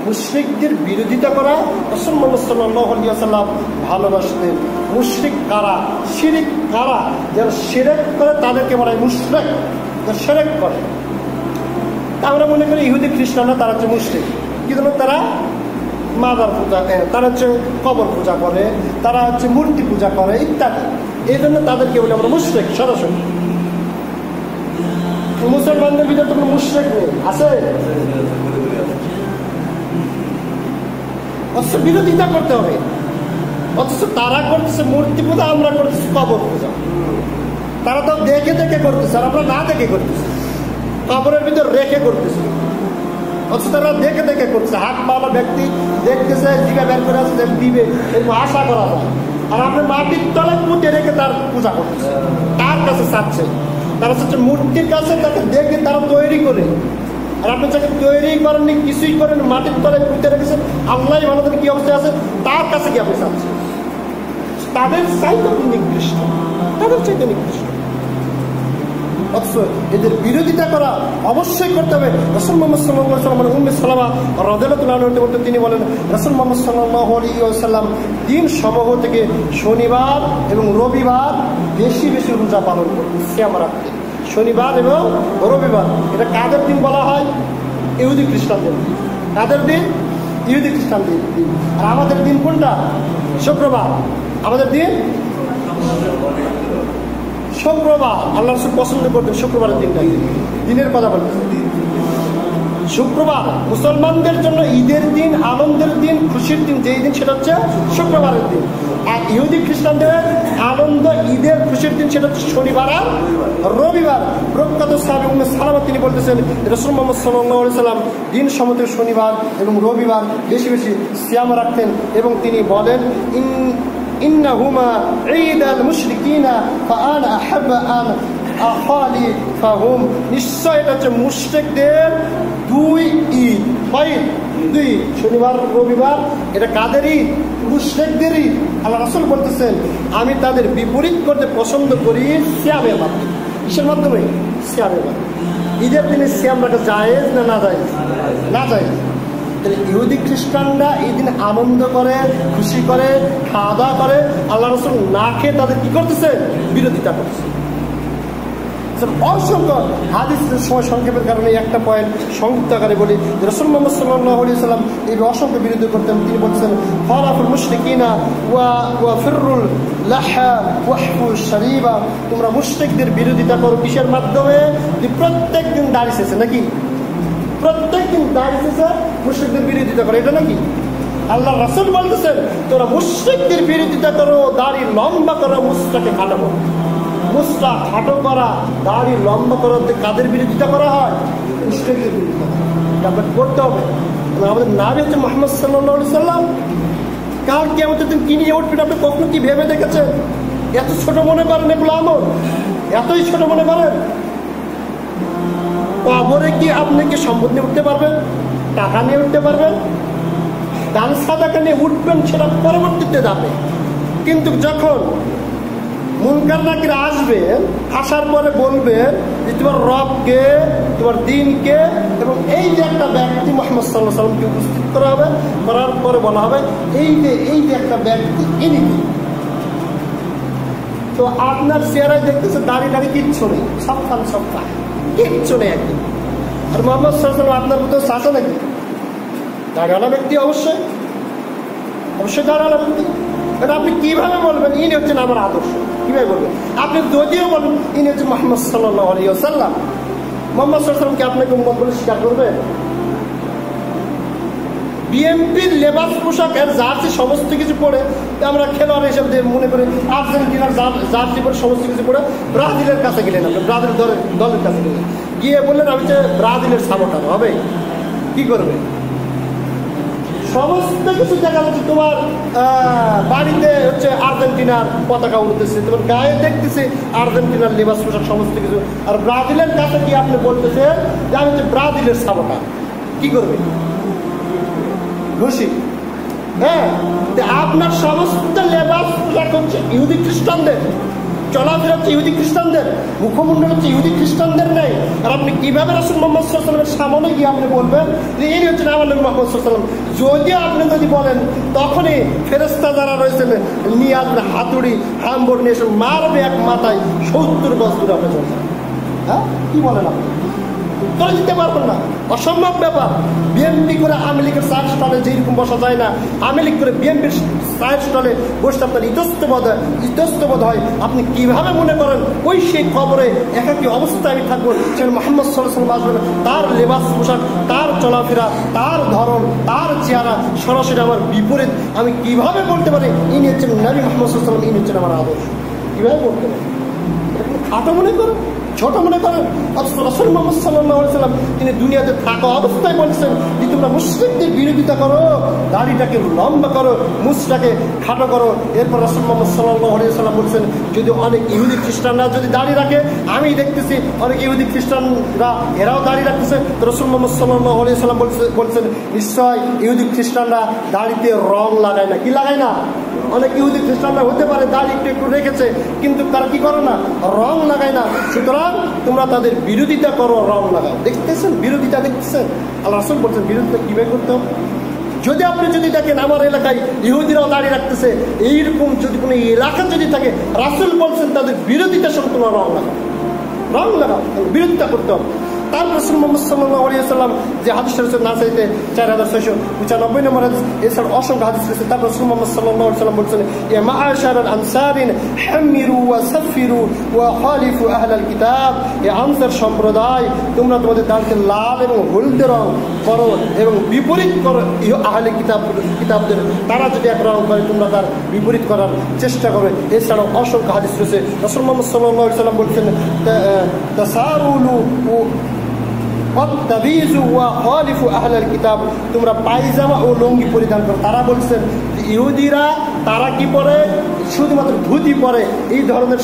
মুশরিকদের বিরোধিতা করা রাসূল মুহাম্মদ সাল্লাল্লাহু আলাইহি ওয়াসাল্লাম ভালোবাসতেন। মুশরিক কারা, শিরক কারা, যারা শিরক করে তাদেরকে বলা হয় মুশরিক, যারা শিরক করে। আমরা মনে করি ইহুদি খ্রিস্টানরা তারা হচ্ছে মুশরিক, কিন্তু তারা মাজার পূজা, তারা হচ্ছে কবর পূজা করে, তারা হচ্ছে মূর্তি পূজা করে ইত্যাদি। এই জন্য তাদেরকে বলে আমরা মুশরিক সরাসরি। মুসলমানদের ভিতরে তো কোনো মুশরিক নেই, আছে? অথচ বিরোধিতা করতে হবে। অথচ তারা করতেছে মূর্তি পূজা, আমরা করতেছি কবর পূজা। তারা তো দেখে দেখে করতেছে, আর আমরা না দেখে করতেছি, কবরের ভিতর রেখে করতেছি। অথচ তারা দেখে দেখে করছে, হাত পাওয়া ব্যক্তি দেখতেছে, জিগা বের করে আসছে দিবে, এরকম আশা করা যায়। আর আপনি মাটির তলে পুঁতে রেখে তার পূজা করতেছে, তার কাছে চাচ্ছে। তারা চাচ্ছে মূর্তির কাছে, তাকে দেখে তারা তৈরি করে। আর আপনি যাকে তৈরি করেননি, কিছুই করেন, মাটির তলে পুঁতে রেখেছেন, আল্লাহ ভালো কি অবস্থায় আছে, তার কাছে কি আপনি চাচ্ছেন? তাদের চাইতে নিকৃষ্ট, তাদের চাইতে নিকৃষ্ট। অথচ এদের বিরোধিতা করা অবশ্যই করতে হবে। রাসূল মুহাম্মদ সাল্লাল্লাহু আলাইহি ওয়াসাল্লাম উম্মে সালামা রাদিয়াল্লাহু আনহা বলতে তিনি বলেন, রাসূল মুহাম্মদ সাল্লাল্লাহু আলাইহি ওয়াসাল্লাম দিন সমূহ থেকে শনিবার এবং রবিবার বেশি বেশি রোজা পালন করতেন, সিয়াম রাখতেন। শনিবার এবং রবিবার এটা কাদের দিন বলা হয়? ইহুদি খ্রিস্টানদের দিন। কাদের দিন? ইহুদি খ্রিস্টানদের দিন। আর আমাদের দিন কোনটা? শুক্রবার। আমাদের দিন শুক্রবার। আল্লাহ রাসূল পছন্দ করতেন শুক্রবারের দিনটা, দিনের কথা বলতেন। শুক্রবার মুসলমানদের জন্য ঈদের দিন, আনন্দের দিন, খুশির দিন। যেই দিন সেটা হচ্ছে শুক্রবারের দিন। আর ইহুদি খ্রিস্টানদের আনন্দ, ঈদের, খুশির দিন সেটা হচ্ছে শনিবার আর রবিবার। প্রখ্যাত সাহাবী উম্মে সালামা তিনি বলতেছেন, রাসূল মুহাম্মদ সাল্লাল্লাহু আলাইহি ওয়াসাল্লাম দিন সমূহ শনিবার এবং রবিবার বেশি বেশি সিয়াম রাখতেন। এবং তিনি বলেন, ইন্নাহুমা ঈদাল মুশরিকিনা ফাআনা আহাব্বু আন আখালি ফাহুম। নিশ্চয় এটা হচ্ছে মুশরিকদের দুই ঈদ। কয়? দুই, শনিবার রবিবার। এটা কাদের ঈদ? মুশরিকদের ঈদ। আল্লাহ রাসূল বলতেছেন, আমি তাদের বিপরীত করতে পছন্দ করি সিয়ামের মাধ্যমে। কিসের মাধ্যমে? সিয়ামের মাধ্যমে। ঈদের দিনে সিয়াম রাখা জায়েজ না না জায়েজ? না জায়েজ। ইহুদি খ্রিস্টানরা এই দিন আনন্দ করে, খুশি করে, খাওয়া দাওয়া করে। আল্লাহ রাসূল না খেয়ে তাদের কি করতেছে? বিরোধিতা করতেছে। অসংখ্য হাদিসের সময় সংক্ষেপের কারণে একটা পয়েন্ট সংক্ষিপ্ত আকারে বলি। রাসূল মুহাম্মদ সাল্লাল্লাহু আলাইহি ওয়াসাল্লাম এই অসংখ্য বিরোধিতা করতেন। তিনি বলছেন, ফারাফুল মুশরিকিনা ওয়া ফিররুল লাহা ওয়াহফু শারিবা। তোমরা মুশরিকদের বিরোধিতা করো কিসের মাধ্যমে? প্রত্যেক দিন দাড়ি শেষে, নাকি প্রত্যেক দিন দাড়ি শেষে মুশরিকদের বিরোধিতা করে, এটা নাকি? আল্লাহ রাসূল বলতেছেন, তোরা মুশরিকদের বিরোধিতা করো, দাড়ি লম্বা করো, মুস্তাকে খাটো করো। মুস্তা খাটো করা, দাড়ি লম্বা করাতে কাদের বিরোধিতা করা হয়? মুশরিকদের বিরোধিতা করা। এটা আপনাকে করতে হবে। আমাদের নবী হচ্ছে মুহাম্মদ সাল্লাল্লাহু আলাইহি ওয়াসাল্লাম। কাল কিয়ামতের দিন কি নিয়ে উঠবেন আপনি কখনো কি ভেবে দেখেছেন? এত ছোট মনে করেন এগুলো আমল? এতই ছোট মনে করেন? কবরে কি আপনি কি সম্পদ নিয়ে উঠতে পারবেন? টাকা নিয়ে উঠতে পারবেন? দান সাদাকা নিয়ে উঠবেন, সেটা পরবর্তীতে যাবে। কিন্তু যখন মুনকার নাকির আসবে, আসার পরে বলবে যে তোমার রবকে, তোমার দিনকে, এবং এই যে একটা ব্যক্তি মুহাম্মদ সাল্লাল্লাহু আলাইহি ওয়াসাল্লামকে উপস্থিত করা হবে, করার পরে বলা হবে এই যে একটা ব্যক্তি, ইনি কি? তো আপনার চেহারায় দেখতেছে দাড়ি কিচ্ছু নেই, সব খান সব খান, কিচ্ছু নেই একদম। আর মুহাম্মদ সাল্লাল্লাহু আলাইহি ওয়াসাল্লাম আপনার মতো চাচা নাকি? দাড়িওয়ালা ব্যক্তি, অবশ্যই অবশ্যই দাড়িওয়ালা ব্যক্তি। এটা আপনি কিভাবে বলবেন ইনি হচ্ছেন আমার আদর্শ? কিভাবে বলবেন? আপনি যদিও বলেন ইনি হচ্ছে মুহাম্মদ সাল্লাল্লাহু আলাইহি ওয়াসাল্লাম, মুহাম্মদ সাল্লাল্লাহু আলাইহি ওয়াসাল্লামকে আপনাকে উম্মত বলে স্বীকার করবেন? বিএনপির লেবাস পোশাক এর জার্সি সমস্ত কিছু পরে আমরা খেলোয়াড় হিসেবে মনে করি, আর্জেন্টিনার জার্সি পরে সমস্ত কিছু পরে ব্রাজিলের কাছে গেলেন, আপনি ব্রাজিল দলের কাছে গেলেন, গিয়ে বললেন আমি যে ব্রাজিলের সাপোর্টার, হবে? কি করবে? সমস্ত কিছু দেখা যাচ্ছে তোমার বাড়িতে হচ্ছে আর্জেন্টিনার পতাকা উঠতেছে, তোমার গায়ে দেখতেছে আর্জেন্টিনার লেবাস পোশাক সমস্ত কিছু, আর ব্রাজিলের কাছে কি আপনি বলতেছে যে আমি হচ্ছে ব্রাজিলের সাপোর্টার। কি করবে? খুশি? হ্যাঁ, আপনার সমস্ত লেবাস পোশাক হচ্ছে ইহুদি খ্রিস্টানদের, চলাফেরা হচ্ছে ইহুদি খ্রিস্টানদের, মুখমণ্ডল হচ্ছে ইহুদি খ্রিস্টানদের নেই। আর আপনি কিভাবে রাসূল মুহাম্মদ সাল্লাল্লাহু আলাইহি ওয়াসাল্লামের সামনে গিয়ে আপনি বলবেন যে ইনি হচ্ছেন আমার নবী মুহাম্মদ সাল্লাল্লাহু আলাইহি ওয়াসাল্লাম? যদিও আপনি যদি বলেন তখনই ফেরেশতা যারা রয়েছেন নিয়ে আসবে হাতুড়ি হামবর নিয়ে এসে মারবে এক মাথায় 70 গজ দূরে আপনি চলছেন। হ্যাঁ, কি বলেন আপনি? উত্তর দিতে পারবেন না, অসম্ভব ব্যাপার। বিএনপি করে আওয়ামী লীগের চায়ের স্টলে যেরকম বসা যায় না, আওয়ামী লীগ করে বিএনপির চায়ের স্টলে বসতে আপনার ইতস্তবোধ হয়। আপনি কিভাবে মনে করেন ওই সেই কবরে একাকী অবস্থায় আমি থাকবো? সেখানে মুহাম্মদ সাল্লাল্লাহু আলাইহি ওয়াসাল্লাম আসবেন, তার লেবাস পোশাক, তার চলাফেরা, তার ধরন, তার চেহারা সরাসরি আমার বিপরীত। আমি কিভাবে বলতে পারি ইনি হচ্ছেন নবী মুহাম্মদ সাল্লাল্লাহু আলাইহি ওয়াসাল্লাম, ইনি হচ্ছেন আমার আদর্শ? কিভাবে বলতে পারি? খাটো মনে করেন, ছোট মনে করেন। অথচ রাসূল মুহাম্মদ সাল্লাল্লাহু আলাইহি ওয়াসাল্লাম তিনি দুনিয়াতে থাকা অবস্থায় বলেছেন যে তোমরা মুশরিকদের বিরোধিতা করো, দাড়িটাকে লম্বা করো, মুছটাকে খাটো করো। এরপর রাসূল মুহাম্মদ সাল্লাল্লাহু আলাইহি ওয়াসাল্লাম বলেছেন যদি অনেক ইহুদি খ্রিস্টানরা যদি দাড়ি রাখে, আমি দেখতেছি অনেক ইহুদি খ্রিস্টানরা এরাও দাড়ি রাখতেছে, তো রাসূল মুহাম্মদ সাল্লাল্লাহু আলাইহি ওয়াসাল্লাম বলছেন নিশ্চয় ইহুদি খ্রিস্টানরা দাড়িতে রং লাগায় না। কি লাগায় না? অনেক ইহুদি খ্রিস্টানরা হতে পারে দাড়ি একটু রেখেছে, কিন্তু তারা কি করে না? রং লাগায় না। সুতরাং তোমরা তাদের বিরোধিতা করো, রং লাগাও। দেখতেছেন বিরোধিতা, দেখতেছেন? আল্লাহ রাসূল বলছেন বিরোধিতা কিভাবে করতে হবে। যদি আপনি যদি দেখেন আমার এলাকায় ইহুদিরাও দাঁড়িয়ে রাখতেছে, এইরকম যদি কোনো এলাকা যদি থাকে, রাসূল বলছেন তাদের বিরোধিতা সঙ্গে তোমরা রং লাগাও, বিরোধিতা করতে হবে। তার রাসূল মুহাম্মদ সাল্লাল্লাহু আলাইহি ওয়াসাল্লাম যে হাদিস রয়েছে নাসাইতে 4695 নম্বর হাদিস, এছাড়া অসংখ্য হাদিস রয়েছে। তার রাসূল মুহাম্মদ সাল্লাল্লাহু আলাইহি ওয়াসাল্লাম বলছেন ইয়া মাআশারাল আনসারিন হামিরু ওয়া সাফিরু ওয়া খালিফু আহলাল কিতাব, এই আনসার সম্প্রদায় তোমরা তোমাদের দাড়িতে লাল এবং হলদে রং করো এবং বিপরীত করো আহলে কিতাবদের। তারা যদি এক রং করে তোমরা তার বিপরীত করার চেষ্টা করো। এছাড়াও অসংখ্য হাদিস রয়েছে। রাসূল মুহাম্মদ সাল্লাল্লাহু আলাইহি ওয়াসাল্লাম বলছেন তাসারুলু তোমরা পায়জামা ও লুঙ্গি পরিধান করো। তারা বলছেন ইহুদিরা তারা কি পরে? শুধুমাত্র ধুতি পরে, এই ধরনের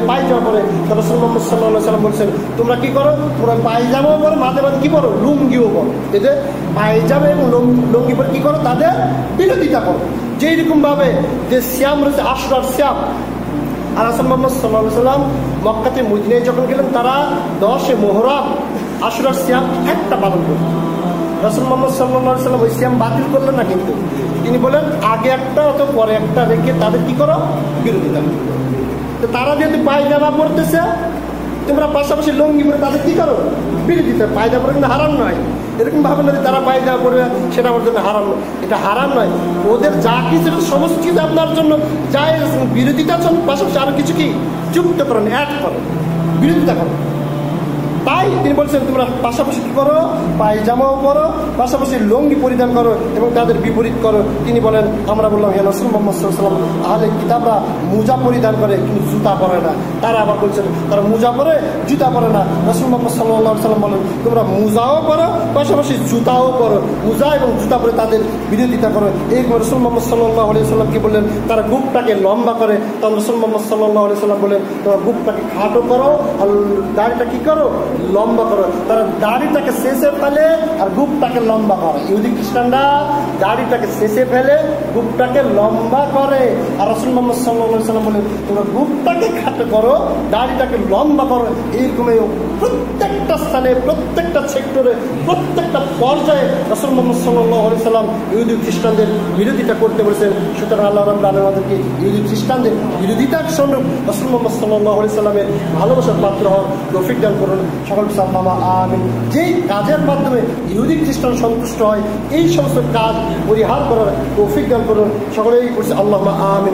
পায়জামা পরে। রাসূল মুহাম্মদ সাল্লাল্লাহু আলাইহি ওয়াসাল্লাম বলছেন তোমরা কি করো? তোমরা পায়জামাও পরো, মাঝে মাঝে কি করো? লুঙ্গিও পরো। এতে পায়জামা এবং লুঙ্গি পরে কি করো? তাদের বিরোধিতা করো। যেরকম ভাবে যে শ্যাম রয়েছে আশুরার শ্যাম, আর রাসূল মুহাম্মদ সাল্লাল্লাহু আলাইহি ওয়াসাল্লাম মক্কাতে মদিনায় যখন গেলেন তারা 10 মুহররম আশুরার সিয়াম একটা পালন করলেন। রাসূল মুহাম্মদ সাল্লাল্লাহু আলাইহি ওয়াসাল্লাম ওই সিয়াম বাতিল করলেন না, কিন্তু তিনি বলেন আগে একটা অথবা পরে একটা রেখে তাদের কি করো? বিরোধিতা। তো তারা যেহেতু পায়জামা পরতেছে, তোমরা পাশাপাশি লুঙ্গি পরে তাদের কি করো? বিরোধিতা। পায়জামা পরে কিন্তু হারাম নয়, এরকম ভাবে না তারা পায়জামা পরবে সেটা আমার জন্য হারাম নয়, এটা হারাম নয়। ওদের যা কিছু সমস্ত কিছু আপনার জন্য যায়, বিরোধিতার জন্য পাশাপাশি আরো কিছু কি যুক্ত করেন, অ্যাড করেন, বিরোধিতা করেন। তাই তিনি বলছেন তোমরা পাশাপাশি কি করো? পায়জামাও করো, পাশাপাশি লুঙ্গি পরিধান করো এবং তাদের বিপরীত করো। তিনি বলেন আমরা বললাম হে রাসূল মুহাম্মদ সাল্লাল্লাহু আলাইহি ওয়াসাল্লাম আহলে কিতাবরা মোজা পরিধান করে কিন্তু জুতা পরে না। তারা আবার বলছেন তারা মোজা পরে জুতা পরে না। রাসূল মুহাম্মদ সাল্লাল্লাহু আলাইহি ওয়াসাল্লাম বলেন তোমরা মোজাও পরো, পাশাপাশি জুতাও পরো। মোজা এবং জুতা পরে তাদের বিরোধিতা করো। এই রাসূল মুহাম্মদ সাল্লাল্লাহু আলাইহি ওয়াসাল্লাম কি বললেন? তারা বুকটাকে লম্বা করে। তখন রাসূল মুহাম্মদ সাল্লাল্লাহু আলাইহি ওয়াসাল্লাম বলেন তোমরা বুকটাকে খাটো করো আর দাড়িটা কি করো? লম্বা করো। তারা দাড়িটাকে শেষে ফেলে আর বুকটাকে লম্বা করে। ইহুদি খ্রিস্টানরা দাড়িটাকে শেষে ফেলে, বুকটাকে লম্বা করে। আর রাসূল মুহাম্মদ সাল্লাল্লাহু আলাইহি ওয়াসাল্লাম বলেন তোমরা বুকটাকে খাটো করো, দাড়িটাকে লম্বা করো। এইরকম প্রত্যেকটা স্থানে, প্রত্যেকটা সেক্টরে, প্রত্যেকটা পর্যায়ে রাসূল মুহাম্মদ সাল্লাল্লাহু আলাইহি ওয়াসাল্লাম ইহুদি খ্রিস্টানদের বিরোধিতা করতে বলেছেন। সুতরাং আল্লাহ রাব্বুল আলামিন আমাদেরকে ইহুদি খ্রিস্টানদের বিরোধিতার স্বরূপ রাসূল মুহাম্মদ সাল্লাল্লাহু আলাইহি ওয়াসাল্লামের ভালোবাসার পাত্র হওয়ার তৌফিক দান করুন। সকল সাল্লাল্লাহু আমিন। যেই কাজের মাধ্যমে ইহুদি খ্রিস্টান সন্তুষ্ট হয় এই সমস্ত কাজ পরিহার করার তৌফিক দান করুন। সকলেই করছে আল্লাহুম্মা আমিন।